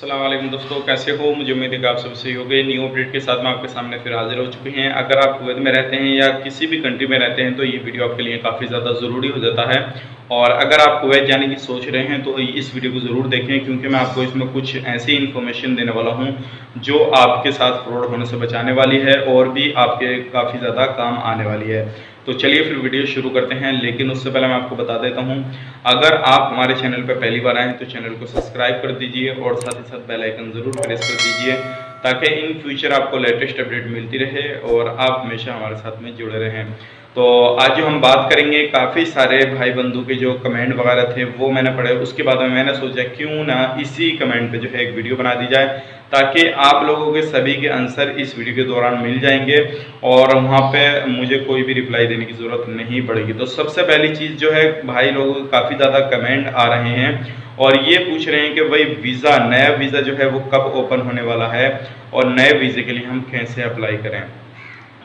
अस्सलाम वालेकुम दोस्तों, कैसे हो? मुझे उम्मीद है कि आप सब सही हो गए। न्यू अपडेट के साथ मैं आपके सामने फिर हाजिर हो चुके हैं। अगर आप कुवैत में रहते हैं या किसी भी कंट्री में रहते हैं तो ये वीडियो आपके लिए काफ़ी ज़्यादा ज़रूरी हो जाता है। और अगर आप कुवैत जाने की सोच रहे हैं तो इस वीडियो को ज़रूर देखें, क्योंकि मैं आपको इसमें कुछ ऐसी इन्फॉर्मेशन देने वाला हूँ जो आपके साथ फ्रॉड होने से बचाने वाली है और भी आपके काफ़ी ज़्यादा काम आने वाली है। तो चलिए फिर वीडियो शुरू करते हैं, लेकिन उससे पहले मैं आपको बता देता हूँ, अगर आप हमारे चैनल पर पहली बार आए हैं तो चैनल को सब्सक्राइब कर दीजिए और साथ ही साथ बेल आइकन ज़रूर प्रेस कर दीजिए, ताकि इन फ्यूचर आपको लेटेस्ट अपडेट मिलती रहे और आप हमेशा हमारे साथ में जुड़े रहें। तो आज जो हम बात करेंगे, काफ़ी सारे भाई बंधु के जो कमेंट वगैरह थे वो मैंने पढ़े, उसके बाद में मैंने सोचा क्यों ना इसी कमेंट पे जो है एक वीडियो बना दी जाए, ताकि आप लोगों के सभी के आंसर इस वीडियो के दौरान मिल जाएंगे और वहाँ पे मुझे कोई भी रिप्लाई देने की ज़रूरत नहीं पड़ेगी। तो सबसे पहली चीज़ जो है, भाई लोगों के काफ़ी ज़्यादा कमेंट आ रहे हैं और ये पूछ रहे हैं कि भाई वीज़ा, नया वीज़ा जो है वो कब ओपन होने वाला है और नए वीज़े के लिए हम कैसे अप्लाई करें।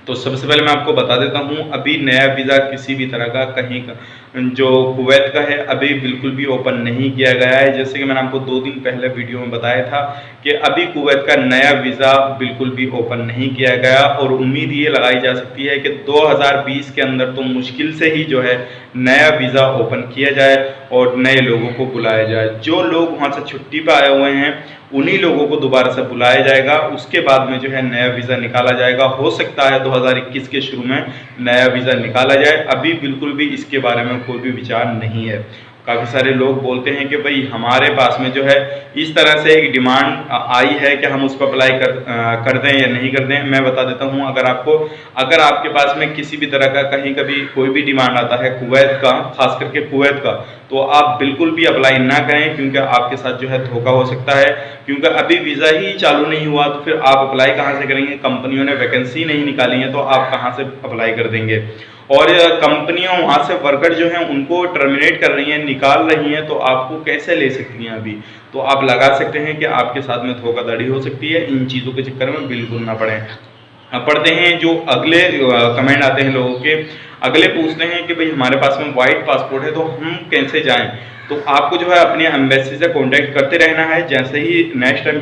तो सबसे पहले मैं आपको बता देता हूँ, अभी नया वीज़ा किसी भी तरह का कहीं का जो कुवैत का है अभी बिल्कुल भी ओपन नहीं किया गया है। जैसे कि मैंने आपको 2 दिन पहले वीडियो में बताया था कि अभी कुवैत का नया वीज़ा बिल्कुल भी ओपन नहीं किया गया और उम्मीद ये लगाई जा सकती है कि 2020 के अंदर तो मुश्किल से ही जो है नया वीज़ा ओपन किया जाए और नए लोगों को बुलाया जाए। जो लोग वहाँ से छुट्टी पर आए हुए हैं उन्हीं लोगों को दोबारा से बुलाया जाएगा, उसके बाद में जो है नया वीज़ा निकाला जाएगा। हो सकता है 2021 के शुरू में नया वीज़ा निकाला जाए, अभी बिल्कुल भी इसके बारे में कोई भी विचार नहीं है। काफ़ी सारे लोग बोलते हैं कि भाई हमारे पास में जो है इस तरह से एक डिमांड आई है कि हम उसको अप्लाई कर दें या नहीं कर दें। मैं बता देता हूं, अगर आपके पास में किसी भी तरह का कहीं कभी कोई भी डिमांड आता है कुवैत का, खास करके कुवैत का, तो आप बिल्कुल भी अप्लाई ना करें, क्योंकि आपके साथ जो है धोखा हो सकता है। क्योंकि अभी वीज़ा ही चालू नहीं हुआ तो फिर आप अप्लाई कहाँ से करेंगे? कंपनियों ने वैकेंसी नहीं निकाली है तो आप कहाँ से अप्लाई कर देंगे? और कंपनियां वहां से वर्कर जो हैं उनको टर्मिनेट कर रही हैं, निकाल रही हैं, तो आपको कैसे ले सकती हैं अभी? तो आप लगा सकते हैं कि आपके साथ में धोखाधड़ी हो सकती है। इन चीज़ों के चक्कर में बिल्कुल ना पड़ें। पढ़ते हैं जो अगले कमेंट आते हैं लोगों के, अगले पूछते हैं कि भाई हमारे पास में वाइट पासपोर्ट है तो हम कैसे जाएं? तो आपको जो है अपने एम्बेसी से कांटेक्ट करते रहना है। जैसे ही नेक्स्ट टाइम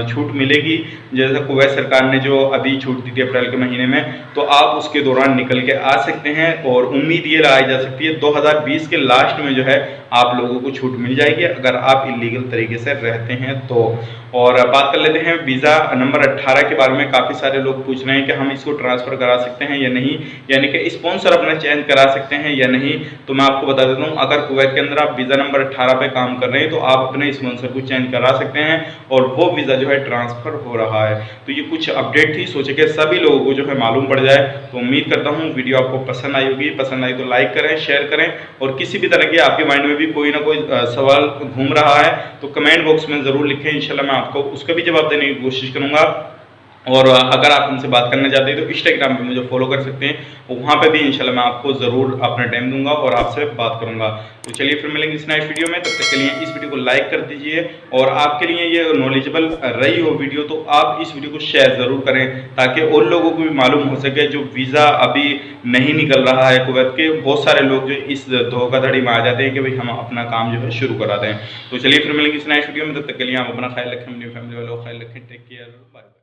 छूट मिलेगी, जैसे कुवैत सरकार ने जो अभी छूट दी थी अप्रैल के महीने में, तो आप उसके दौरान निकल के आ सकते हैं और उम्मीद ये लगाई जा सकती है 2020 के लास्ट में जो है आप लोगों को छूट मिल जाएगी, अगर आप इलीगल तरीके से रहते हैं तो। और बात कर लेते हैं वीज़ा नंबर 18 के बारे में। काफ़ी सारे लोग पूछ रहे हैं कि हम इसको ट्रांसफ़र करा सकते हैं या नहीं, यानी कि स्पॉन्सर अपना चेंज करा सकते हैं या नहीं। तो मैं आपको बता देता हूँ, अगर कुवैत के अंदर आप वीज़ा नंबर 18 पे काम कर रहे हैं तो आप अपने स्पॉन्सर को चेंज करा सकते हैं और वो वीज़ा जो है ट्रांसफ़र हो रहा है। तो ये कुछ अपडेट थी, सोचे कि सभी लोगों को जो है मालूम पड़ जाए। तो उम्मीद करता हूँ वीडियो आपको पसंद आई होगी। पसंद आई तो लाइक करें, शेयर करें, और किसी भी तरह की आपके माइंड में भी कोई ना कोई सवाल घूम रहा है तो कमेंट बॉक्स में ज़रूर लिखें। इंशाल्लाह मैं आपको उसका भी जवाब देने की कोशिश करूँगा। और अगर आप हमसे बात करना चाहते हैं तो इंस्टाग्राम पे मुझे फॉलो कर सकते हैं, वहाँ पे भी इंशाल्लाह मैं आपको ज़रूर अपना टाइम दूंगा और आपसे बात करूंगा। तो चलिए फिर मिलेंगे इस नेक्स्ट वीडियो में, तब तक के लिए इस वीडियो को लाइक कर दीजिए और आपके लिए ये नॉलेजेबल रही हो वीडियो तो आप इस वीडियो को शेयर ज़रूर करें, ताकि और लोगों को भी मालूम हो सके जो वीज़ा अभी नहीं निकल रहा है कुवैत के। बहुत सारे लोग जो इस धोखाधड़ी में आ जाते हैं कि भाई हम अपना काम जो है शुरू करा दें। तो चलिए फिर मिलेंगे इस नेक्स्ट वीडियो में, तब तक के लिए आप अपना ख्याल रखें, अपनी फैमिली वालों का ख्याल रखें। Take care, bye.